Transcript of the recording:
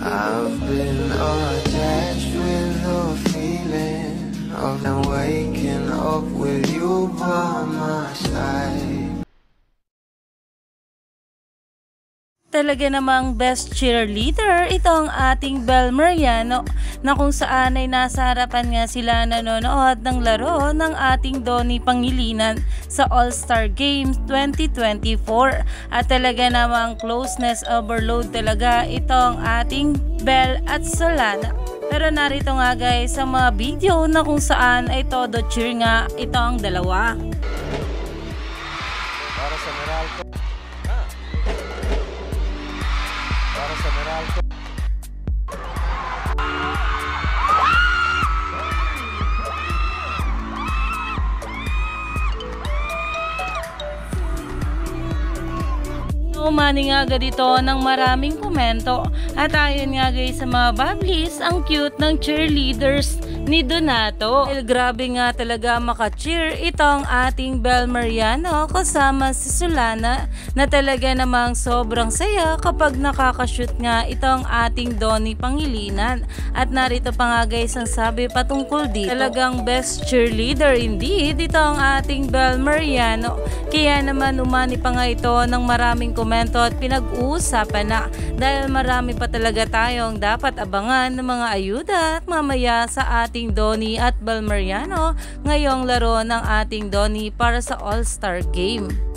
I've been attached with the feeling of waking up with you by my side. Talaga namang best cheerleader itong ating Bel Mariano na kung saan ay nasa harapan nga sila nanonood ng laro ng ating Donnie Pangilinan sa All-Star Games 2024 at talaga namang closeness overload talaga itong ating Bel at Solana. Pero narito nga guys sa mga video na kung saan ay todo cheer nga ito ang dalawa. Para sa Meralco. Para sa Meralco. Umani nga agad ito ng maraming komento at ayon nga guys sa mga bablis, ang cute ng cheerleaders ni Donato. Grabe nga talaga maka-cheer itong ating Bel Mariano kasama si Solana na talaga namang sobrang saya kapag nakakashoot nga itong ating Donnie Pangilinan. At narito pa nga guys ang sabi patungkol dito. Talagang best cheerleader indeed itong ating Bel Mariano. Kaya naman umani pa nga ito ng maraming komento at pinag-uusapan na dahil marami pa talaga tayong dapat abangan ng mga ayuda at mamaya sa ating Donnie at Bel Mariano ngayong laro ng ating Donnie para sa All-Star Game.